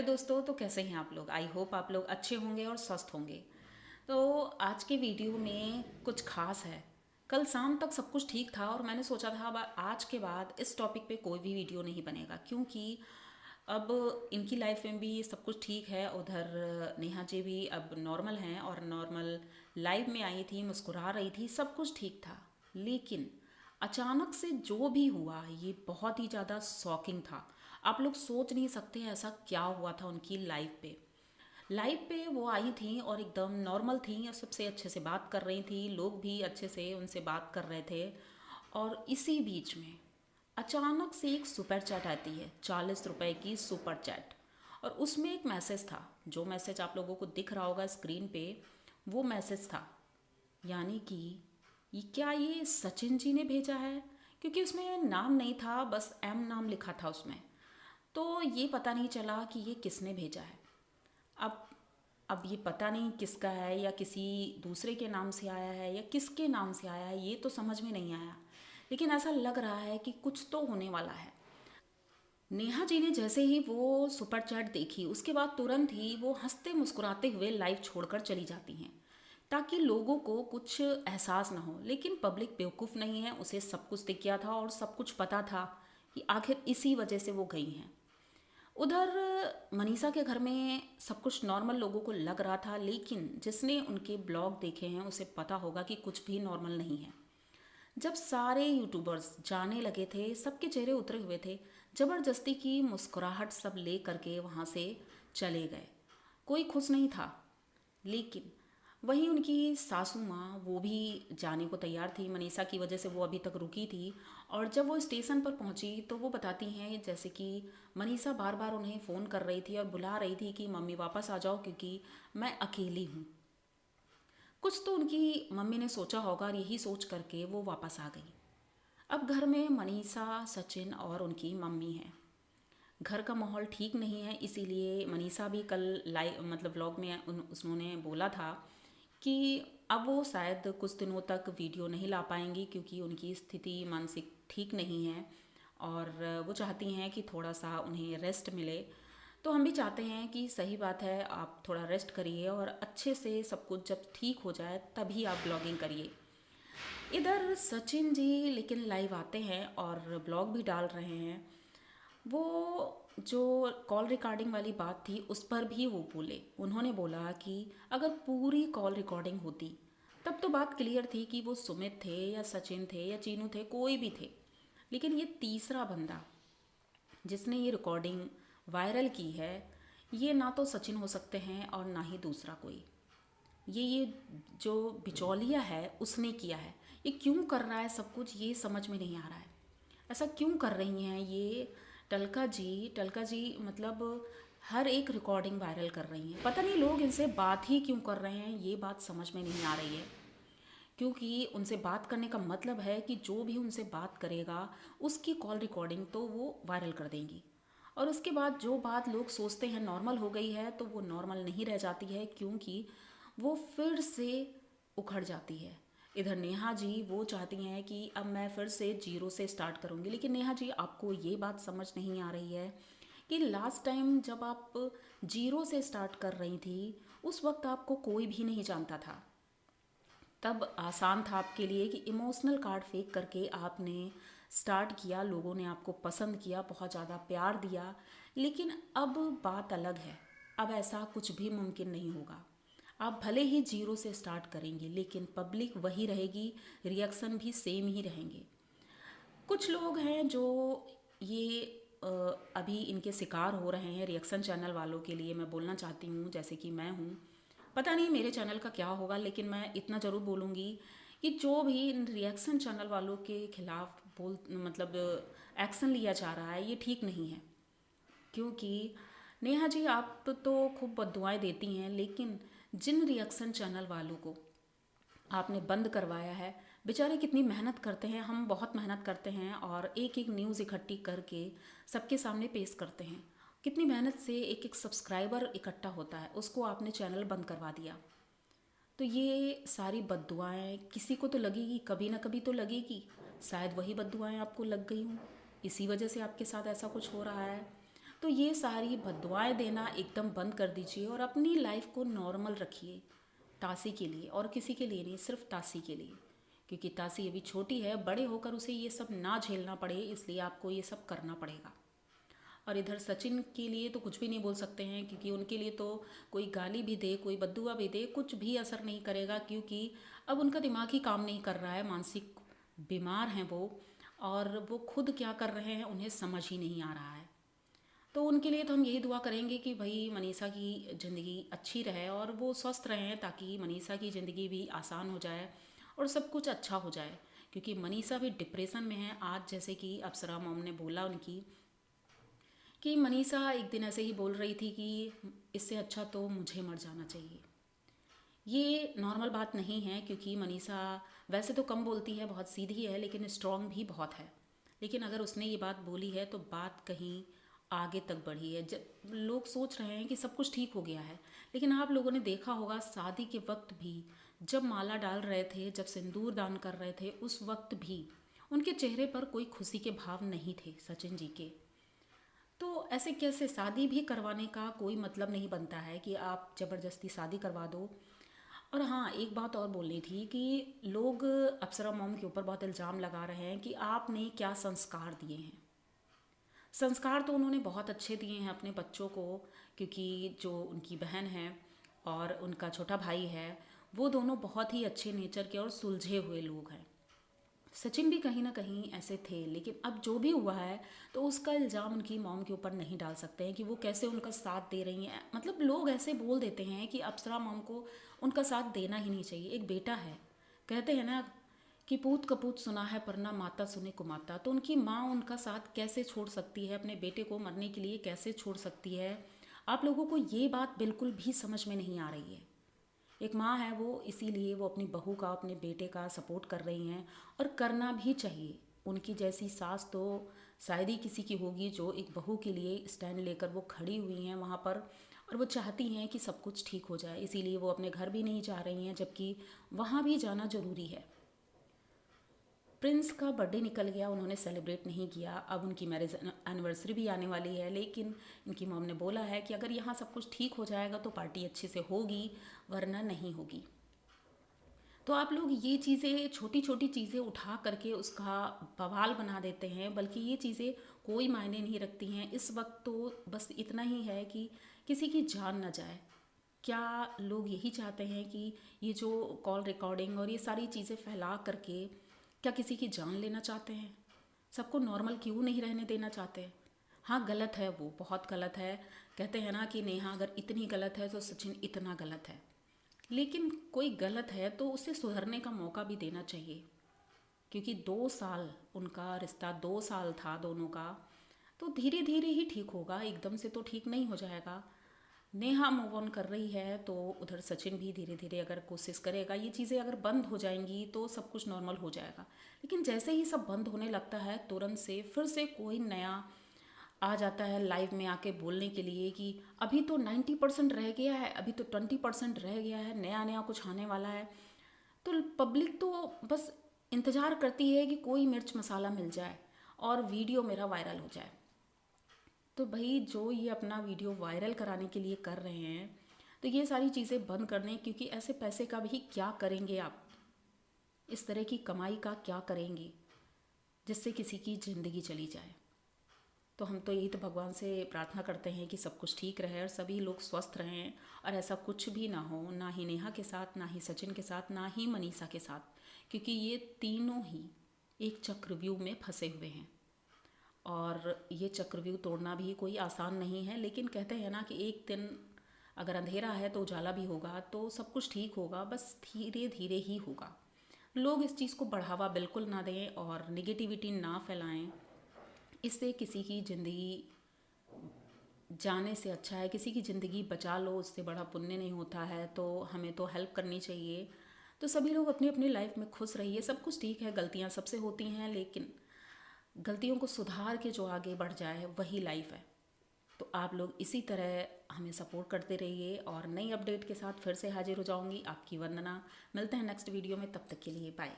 Hello दोस्तों, तो कैसे हैं आप लोग। आई होप आप लोग अच्छे होंगे और स्वस्थ होंगे। तो आज के वीडियो में कुछ खास है। कल शाम तक सब कुछ ठीक था और मैंने सोचा था अब आज के बाद इस टॉपिक पे कोई भी वीडियो नहीं बनेगा, क्योंकि अब इनकी लाइफ में भी सब कुछ ठीक है। उधर नेहा जी भी अब नॉर्मल हैं और नॉर्मल लाइव में आई थी, मुस्कुरा रही थी, सब कुछ ठीक था। लेकिन अचानक से जो भी हुआ ये बहुत ही ज़्यादा शॉकिंग था। आप लोग सोच नहीं सकते ऐसा क्या हुआ था उनकी लाइफ पे वो आई थी और एकदम नॉर्मल थी और सबसे अच्छे से बात कर रही थी, लोग भी अच्छे से उनसे बात कर रहे थे। और इसी बीच में अचानक से एक सुपर चैट आती है, 40 रुपए की सुपर चैट। और उसमें एक मैसेज था, जो मैसेज आप लोगों को दिख रहा होगा स्क्रीन पे, वो मैसेज था, यानी कि ये सचिन जी ने भेजा है, क्योंकि उसमें नाम नहीं था, बस एम नाम लिखा था उसमें। तो ये पता नहीं चला कि ये किसने भेजा है। अब अब ये पता नहीं किसका है, या किसी दूसरे के नाम से आया है या किसके नाम से आया है, ये तो समझ में नहीं आया। लेकिन ऐसा लग रहा है कि कुछ तो होने वाला है। नेहा जी ने जैसे ही वो सुपर चैट देखी, उसके बाद तुरंत ही वो हंसते मुस्कुराते हुए लाइव छोड़कर चली जाती हैं, ताकि लोगों को कुछ एहसास ना हो। लेकिन पब्लिक बेवकूफ़ नहीं है, उसे सब कुछ दिख गया था और सब कुछ पता था कि आखिर इसी वजह से वो गई हैं। उधर मनीषा के घर में सब कुछ नॉर्मल लोगों को लग रहा था, लेकिन जिसने उनके ब्लॉग देखे हैं उसे पता होगा कि कुछ भी नॉर्मल नहीं है। जब सारे यूट्यूबर्स जाने लगे थे, सबके चेहरे उतरे हुए थे, ज़बरदस्ती की मुस्कुराहट सब ले करके वहाँ से चले गए। कोई खुश नहीं था। लेकिन वहीं उनकी सासू माँ, वो भी जाने को तैयार थी। मनीषा की वजह से वो अभी तक रुकी थी। और जब वो स्टेशन पर पहुंची तो वो बताती हैं जैसे कि मनीषा बार बार उन्हें फ़ोन कर रही थी और बुला रही थी कि मम्मी वापस आ जाओ, क्योंकि मैं अकेली हूँ। कुछ तो उनकी मम्मी ने सोचा होगा और यही सोच करके वो वापस आ गई। अब घर में मनीषा, सचिन और उनकी मम्मी हैं। घर का माहौल ठीक नहीं है, इसीलिए मनीषा भी कल लाइव मतलब व्लॉग में उन्होंने बोला था कि अब वो शायद कुछ दिनों तक वीडियो नहीं ला पाएंगी, क्योंकि उनकी स्थिति मानसिक ठीक नहीं है और वो चाहती हैं कि थोड़ा सा उन्हें रेस्ट मिले। तो हम भी चाहते हैं कि सही बात है, आप थोड़ा रेस्ट करिए और अच्छे से सब कुछ जब ठीक हो जाए तभी आप ब्लॉगिंग करिए। इधर सचिन जी लेकिन लाइव आते हैं और ब्लॉग भी डाल रहे हैं। वो जो कॉल रिकॉर्डिंग वाली बात थी उस पर भी वो बोले। उन्होंने बोला कि अगर पूरी कॉल रिकॉर्डिंग होती तब तो बात क्लियर थी कि वो सुमित थे या सचिन थे या चीनू थे, कोई भी थे। लेकिन ये तीसरा बंदा जिसने ये रिकॉर्डिंग वायरल की है, ये ना तो सचिन हो सकते हैं और ना ही दूसरा कोई। ये जो बिचौलिया है उसने किया है। ये क्यों कर रहा है सब कुछ, ये समझ में नहीं आ रहा है। ऐसा क्यों कर रही हैं ये टलका जी मतलब हर एक रिकॉर्डिंग वायरल कर रही हैं। पता नहीं लोग इनसे बात ही क्यों कर रहे हैं, ये बात समझ में नहीं आ रही है। क्योंकि उनसे बात करने का मतलब है कि जो भी उनसे बात करेगा उसकी कॉल रिकॉर्डिंग तो वो वायरल कर देंगी। और उसके बाद जो बात लोग सोचते हैं नॉर्मल हो गई है, तो वो नॉर्मल नहीं रह जाती है, क्योंकि वो फिर से उखड़ जाती है। इधर नेहा जी वो चाहती हैं कि अब मैं फिर से जीरो से स्टार्ट करूँगी। लेकिन नेहा जी, आपको ये बात समझ नहीं आ रही है कि लास्ट टाइम जब आप जीरो से स्टार्ट कर रही थी, उस वक्त आपको कोई भी नहीं जानता था। तब आसान था आपके लिए कि इमोशनल कार्ड फेंक करके आपने स्टार्ट किया, लोगों ने आपको पसंद किया, बहुत ज़्यादा प्यार दिया। लेकिन अब बात अलग है। अब ऐसा कुछ भी मुमकिन नहीं होगा। आप भले ही जीरो से स्टार्ट करेंगे, लेकिन पब्लिक वही रहेगी, रिएक्शन भी सेम ही रहेंगे। कुछ लोग हैं जो ये अ, अभी इनके शिकार हो रहे हैं। रिएक्शन चैनल वालों के लिए मैं बोलना चाहती हूँ, जैसे कि मैं हूँ। पता नहीं मेरे चैनल का क्या होगा, लेकिन मैं इतना ज़रूर बोलूँगी कि जो भी इन रिएक्शन चैनल वालों के खिलाफ बोल मतलब एक्शन लिया जा रहा है, ये ठीक नहीं है। क्योंकि नेहा जी, आप तो खूब बद्दुआएं देती हैं, लेकिन जिन रिएक्शन चैनल वालों को आपने बंद करवाया है, बेचारे कितनी मेहनत करते हैं। हम बहुत मेहनत करते हैं और एक एक न्यूज़ इकट्ठी करके सबके सामने पेश करते हैं। कितनी मेहनत से एक एक सब्सक्राइबर इकट्ठा होता है, उसको आपने चैनल बंद करवा दिया। तो ये सारी बद्दुआएं किसी को तो लगेगी, कभी ना कभी तो लगेगी। शायद वही बद्दुआएं आपको लग गई हों, इसी वजह से आपके साथ ऐसा कुछ हो रहा है। तो ये सारी बद्दुआएं देना एकदम बंद कर दीजिए और अपनी लाइफ को नॉर्मल रखिए, तासी के लिए और किसी के लिए नहीं, सिर्फ तासी के लिए। क्योंकि तासी अभी छोटी है, बड़े होकर उसे ये सब ना झेलना पड़े, इसलिए आपको ये सब करना पड़ेगा। और इधर सचिन के लिए तो कुछ भी नहीं बोल सकते हैं, क्योंकि उनके लिए तो कोई गाली भी दे, कोई बद्दुआ भी दे, कुछ भी असर नहीं करेगा, क्योंकि अब उनका दिमाग ही काम नहीं कर रहा है, मानसिक बीमार हैं वो, और वो खुद क्या कर रहे हैं उन्हें समझ ही नहीं आ रहा है। तो उनके लिए तो हम यही दुआ करेंगे कि भाई मनीषा की ज़िंदगी अच्छी रहे और वो स्वस्थ रहें, ताकि मनीषा की ज़िंदगी भी आसान हो जाए और सब कुछ अच्छा हो जाए। क्योंकि मनीषा भी डिप्रेशन में है आज, जैसे कि अप्सरा मॉम ने बोला उनकी, कि मनीषा एक दिन ऐसे ही बोल रही थी कि इससे अच्छा तो मुझे मर जाना चाहिए। ये नॉर्मल बात नहीं है, क्योंकि मनीषा वैसे तो कम बोलती है, बहुत सीधी है, लेकिन स्ट्रॉन्ग भी बहुत है। लेकिन अगर उसने ये बात बोली है तो बात कहीं आगे तक बढ़ी है। जब लोग सोच रहे हैं कि सब कुछ ठीक हो गया है, लेकिन आप लोगों ने देखा होगा शादी के वक्त भी, जब माला डाल रहे थे, जब सिंदूर दान कर रहे थे, उस वक्त भी उनके चेहरे पर कोई खुशी के भाव नहीं थे सचिन जी के। तो ऐसे कैसे शादी भी करवाने का कोई मतलब नहीं बनता है कि आप ज़बरदस्ती शादी करवा दो। और हाँ, एक बात और बोलनी थी कि लोग अप्सरा मॉम के ऊपर बहुत इल्ज़ाम लगा रहे हैं कि आपने क्या संस्कार दिए हैं। संस्कार तो उन्होंने बहुत अच्छे दिए हैं अपने बच्चों को, क्योंकि जो उनकी बहन है और उनका छोटा भाई है, वो दोनों बहुत ही अच्छे नेचर के और सुलझे हुए लोग हैं। सचिन भी कहीं ना कहीं ऐसे थे, लेकिन अब जो भी हुआ है तो उसका इल्ज़ाम उनकी मॉम के ऊपर नहीं डाल सकते हैं कि वो कैसे उनका साथ दे रही हैं। मतलब लोग ऐसे बोल देते हैं कि अप्सरा मॉम को उनका साथ देना ही नहीं चाहिए। एक बेटा है, कहते हैं ना कि पूत कपूत सुना है पर ना माता सुने कुमाता। तो उनकी माँ उनका साथ कैसे छोड़ सकती है, अपने बेटे को मरने के लिए कैसे छोड़ सकती है। आप लोगों को ये बात बिल्कुल भी समझ में नहीं आ रही है। एक माँ है वो, इसीलिए वो अपनी बहू का, अपने बेटे का सपोर्ट कर रही हैं, और करना भी चाहिए। उनकी जैसी सास तो शायद ही किसी की होगी जो एक बहू के लिए स्टैंड लेकर वो खड़ी हुई हैं वहाँ पर, और वो चाहती हैं कि सब कुछ ठीक हो जाए। इसीलिए वो अपने घर भी नहीं जा रही हैं, जबकि वहाँ भी जाना ज़रूरी है। प्रिंस का बर्थडे निकल गया, उन्होंने सेलिब्रेट नहीं किया। अब उनकी मैरिज एनिवर्सरी भी आने वाली है, लेकिन इनकी मॉम ने बोला है कि अगर यहाँ सब कुछ ठीक हो जाएगा तो पार्टी अच्छे से होगी, वरना नहीं होगी। तो आप लोग ये चीज़ें, छोटी छोटी चीज़ें उठा करके उसका बवाल बना देते हैं, बल्कि ये चीज़ें कोई मायने नहीं रखती हैं। इस वक्त तो बस इतना ही है कि किसी की जान ना जाए। क्या लोग यही चाहते हैं कि ये जो कॉल रिकॉर्डिंग और ये सारी चीज़ें फैला करके क्या किसी की जान लेना चाहते हैं? सबको नॉर्मल क्यों नहीं रहने देना चाहते? हाँ, गलत है, वो बहुत गलत है। कहते हैं ना कि नेहा अगर इतनी गलत है तो सचिन इतना गलत है। लेकिन कोई गलत है तो उसे सुधरने का मौका भी देना चाहिए, क्योंकि 2 साल उनका रिश्ता, 2 साल था दोनों का। तो धीरे धीरे ही ठीक होगा, एकदम से तो ठीक नहीं हो जाएगा। नेहा मूव ऑन कर रही है तो उधर सचिन भी धीरे धीरे अगर कोशिश करेगा, ये चीज़ें अगर बंद हो जाएंगी तो सब कुछ नॉर्मल हो जाएगा। लेकिन जैसे ही सब बंद होने लगता है, तुरंत से फिर से कोई नया आ जाता है लाइव में आके बोलने के लिए कि अभी तो 90% रह गया है, अभी तो 20% रह गया है, नया नया कुछ आने वाला है। तो पब्लिक तो बस इंतज़ार करती है कि कोई मिर्च मसाला मिल जाए और वीडियो मेरा वायरल हो जाए। तो भाई जो ये अपना वीडियो वायरल कराने के लिए कर रहे हैं, तो ये सारी चीज़ें बंद कर दें, क्योंकि ऐसे पैसे का भी क्या करेंगे आप? इस तरह की कमाई का क्या करेंगे जिससे किसी की ज़िंदगी चली जाए? तो हम तो यही तो भगवान से प्रार्थना करते हैं कि सब कुछ ठीक रहे और सभी लोग स्वस्थ रहें, और ऐसा कुछ भी ना हो, ना ही नेहा के साथ, ना ही सचिन के साथ, ना ही मनीषा के साथ, क्योंकि ये तीनों ही एक चक्रव्यूह में फंसे हुए हैं। और ये चक्रव्यूह तोड़ना भी कोई आसान नहीं है, लेकिन कहते हैं ना कि एक दिन अगर अंधेरा है तो उजाला भी होगा, तो सब कुछ ठीक होगा, बस धीरे धीरे ही होगा। लोग इस चीज़ को बढ़ावा बिल्कुल ना दें और निगेटिविटी ना फैलाएं। इससे किसी की ज़िंदगी जाने से अच्छा है किसी की ज़िंदगी बचा लो, उससे बड़ा पुण्य नहीं होता है। तो हमें तो हेल्प करनी चाहिए। तो सभी लोग अपनी अपनी लाइफ में खुश रहिए, सब कुछ ठीक है, गलतियाँ सबसे होती हैं, लेकिन गलतियों को सुधार के जो आगे बढ़ जाए वही लाइफ है। तो आप लोग इसी तरह हमें सपोर्ट करते रहिए, और नई अपडेट के साथ फिर से हाजिर हो जाऊंगी। आपकी वंदना। मिलते हैं नेक्स्ट वीडियो में, तब तक के लिए बाय।